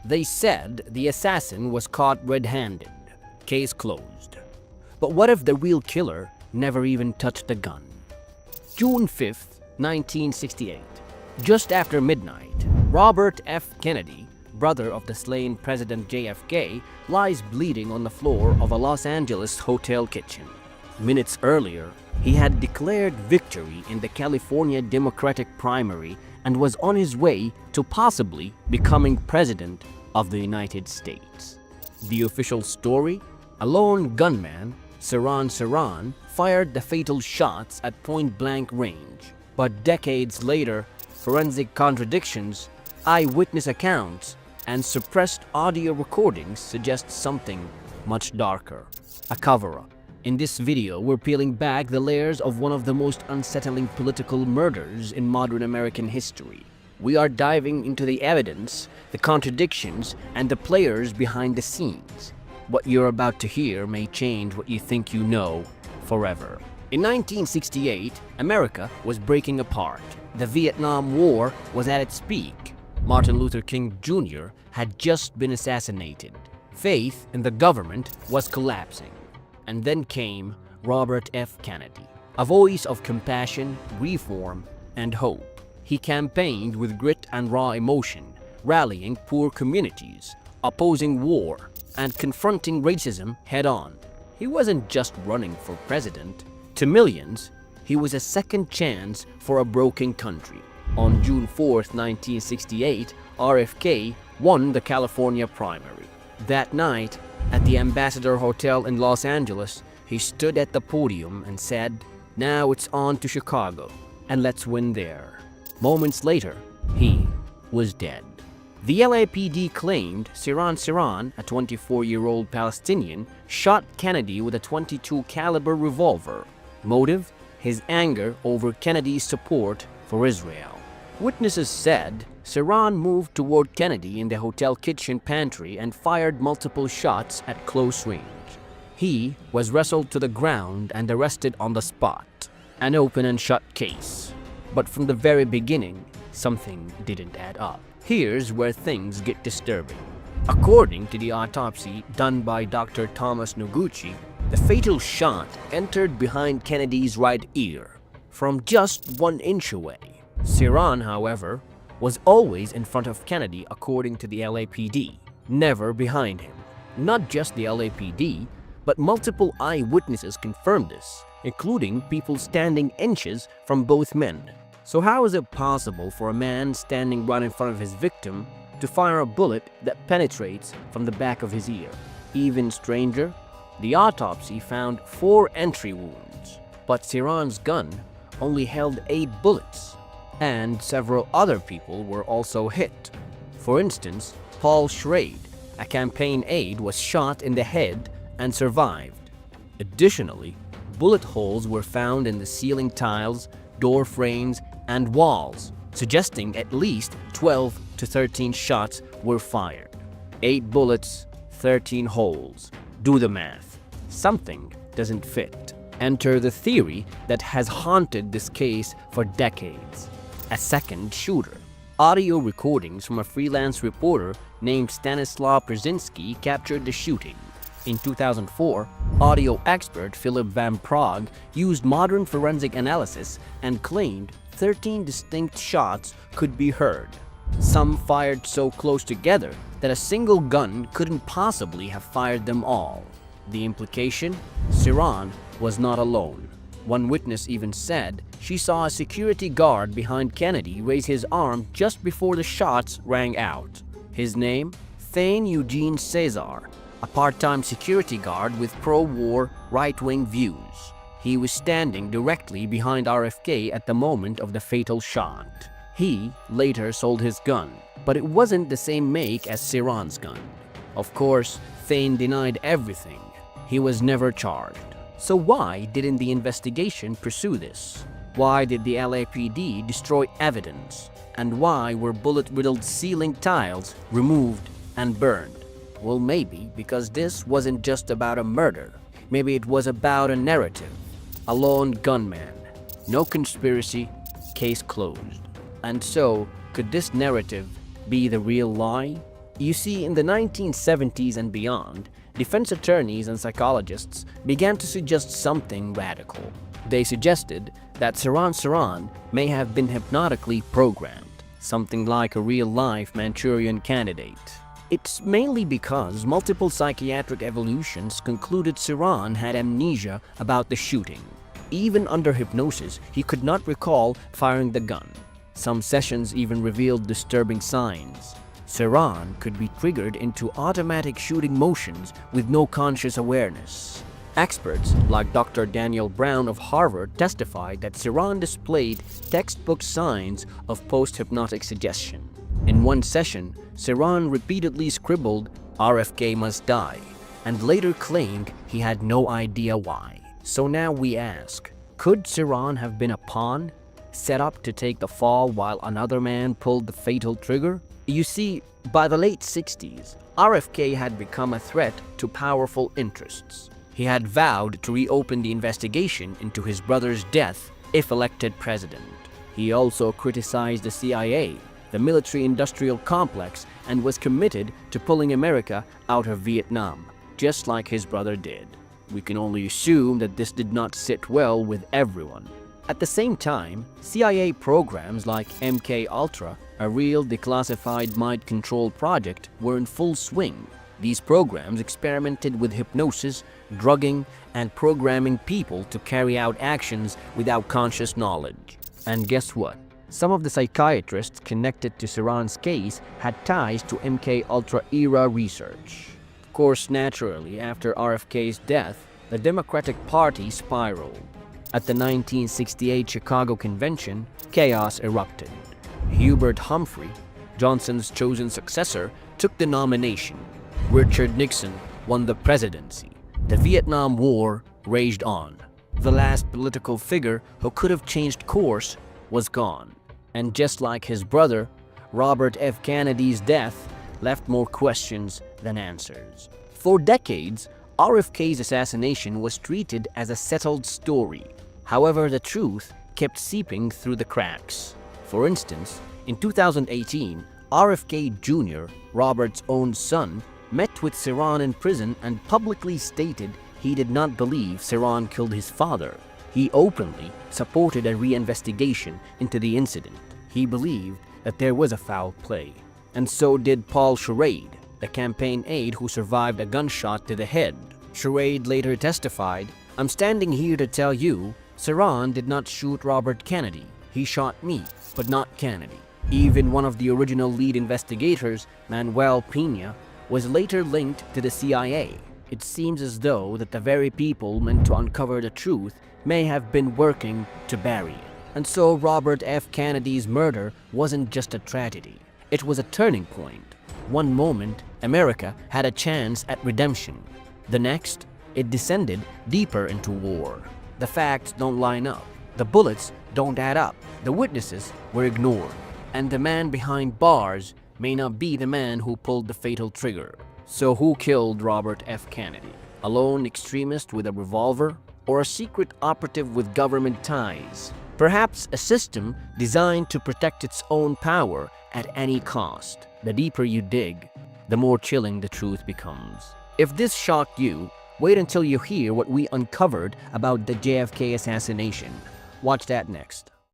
They said the assassin was caught red-handed. Case closed. But what if the real killer never even touched the gun? June 5th, 1968. Just after midnight, Robert F. Kennedy, brother of the slain President JFK, lies bleeding on the floor of a Los Angeles hotel kitchen. Minutes earlier, he had declared victory in the California Democratic primary and was on his way to possibly becoming President of the United States. The official story? A lone gunman, Sirhan Sirhan, fired the fatal shots at point-blank range. But decades later, forensic contradictions, eyewitness accounts, and suppressed audio recordings suggest something much darker. A cover-up. In this video, we're peeling back the layers of one of the most unsettling political murders in modern American history. We are diving into the evidence, the contradictions, and the players behind the scenes. What you're about to hear may change what you think you know forever. In 1968, America was breaking apart. The Vietnam War was at its peak. Martin Luther King Jr. had just been assassinated. Faith in the government was collapsing. And then came Robert F. Kennedy, a voice of compassion, reform, and hope. He campaigned with grit and raw emotion, rallying poor communities, opposing war, and confronting racism head-on. He wasn't just running for president. To millions, he was a second chance for a broken country. On June 4th, 1968, RFK won the California primary. That night, at the Ambassador Hotel in Los Angeles, he stood at the podium and said, "Now it's on to Chicago, and let's win there." Moments later, he was dead. The LAPD claimed Sirhan Sirhan, a 24-year-old Palestinian, shot Kennedy with a .22 caliber revolver. Motive? His anger over Kennedy's support for Israel. Witnesses said Sirhan moved toward Kennedy in the hotel kitchen pantry and fired multiple shots at close range. He was wrestled to the ground and arrested on the spot. An open and shut case. But from the very beginning, something didn't add up. Here's where things get disturbing. According to the autopsy done by Dr. Thomas Noguchi, the fatal shot entered behind Kennedy's right ear, from just 1 inch away. Sirhan, however, was always in front of Kennedy according to the LAPD, never behind him. Not just the LAPD, but multiple eyewitnesses confirmed this, including people standing inches from both men. So how is it possible for a man standing right in front of his victim to fire a bullet that penetrates from the back of his ear? Even stranger, the autopsy found 4 entry wounds, but Sirhan's gun only held 8 bullets. And several other people were also hit. For instance, Paul Schrade, a campaign aide, was shot in the head and survived. Additionally, bullet holes were found in the ceiling tiles, door frames, and walls, suggesting at least 12 to 13 shots were fired. 8 bullets, 13 holes. Do the math. Something doesn't fit. Enter the theory that has haunted this case for decades. A second shooter. Audio recordings from a freelance reporter named Stanislaw Brzezinski captured the shooting. In 2004, audio expert Philip Van Prague used modern forensic analysis and claimed 13 distinct shots could be heard. Some fired so close together that a single gun couldn't possibly have fired them all. The implication? Sirhan was not alone. One witness even said she saw a security guard behind Kennedy raise his arm just before the shots rang out. His name? Thane Eugene Cesar, a part-time security guard with pro-war, right-wing views. He was standing directly behind RFK at the moment of the fatal shot. He later sold his gun, but it wasn't the same make as Sirhan's gun. Of course, Thane denied everything. He was never charged. So why didn't the investigation pursue this? Why did the LAPD destroy evidence? And why were bullet-riddled ceiling tiles removed and burned? Well, maybe because this wasn't just about a murder. Maybe it was about a narrative. A lone gunman. No conspiracy. Case closed. And so, could this narrative be the real lie? You see, in the 1970s and beyond, defense attorneys and psychologists began to suggest something radical. They suggested that Sirhan Sirhan may have been hypnotically programmed, something like a real-life Manchurian Candidate. It's mainly because multiple psychiatric evolutions concluded Sirhan had amnesia about the shooting. Even under hypnosis, he could not recall firing the gun. Some sessions even revealed disturbing signs. Sirhan could be triggered into automatic shooting motions with no conscious awareness. Experts like Dr. Daniel Brown of Harvard testified that Sirhan displayed textbook signs of post-hypnotic suggestion. In one session, Sirhan repeatedly scribbled, "RFK must die," and later claimed he had no idea why. So now we ask, could Sirhan have been a pawn, set up to take the fall while another man pulled the fatal trigger? You see, by the late 60s, RFK had become a threat to powerful interests. He had vowed to reopen the investigation into his brother's death if elected president. He also criticized the CIA, the military-industrial complex, and was committed to pulling America out of Vietnam, just like his brother did. We can only assume that this did not sit well with everyone. At the same time, CIA programs like MK Ultra, a real declassified mind control project, were in full swing. These programs experimented with hypnosis, drugging, and programming people to carry out actions without conscious knowledge. And guess what? Some of the psychiatrists connected to Sirhan's case had ties to MK Ultra era research. Of course, naturally, after RFK's death, the Democratic Party spiraled. At the 1968 Chicago Convention, chaos erupted. Hubert Humphrey, Johnson's chosen successor, took the nomination. Richard Nixon won the presidency. The Vietnam War raged on. The last political figure who could have changed course was gone. And just like his brother, Robert F. Kennedy's death left more questions than answers. For decades, RFK's assassination was treated as a settled story. However, the truth kept seeping through the cracks. For instance, in 2018, RFK Jr, Robert's own son, met with Sirhan in prison and publicly stated he did not believe Sirhan killed his father. He openly supported a reinvestigation into the incident. He believed that there was a foul play. And so did Paul Schrade, the campaign aide who survived a gunshot to the head. Schrade later testified, "I'm standing here to tell you, Sirhan did not shoot Robert Kennedy. He shot me, but not Kennedy." Even one of the original lead investigators, Manuel Pena, was later linked to the CIA. It seems as though that the very people meant to uncover the truth may have been working to bury it. And so Robert F. Kennedy's murder wasn't just a tragedy. It was a turning point. One moment, America had a chance at redemption. The next, it descended deeper into war. The facts don't line up. The bullets don't add up. The witnesses were ignored. And the man behind bars may not be the man who pulled the fatal trigger. So who killed Robert F. Kennedy? A lone extremist with a revolver? Or a secret operative with government ties? Perhaps a system designed to protect its own power at any cost. The deeper you dig, the more chilling the truth becomes. If this shocked you, wait until you hear what we uncovered about the JFK assassination. Watch that next.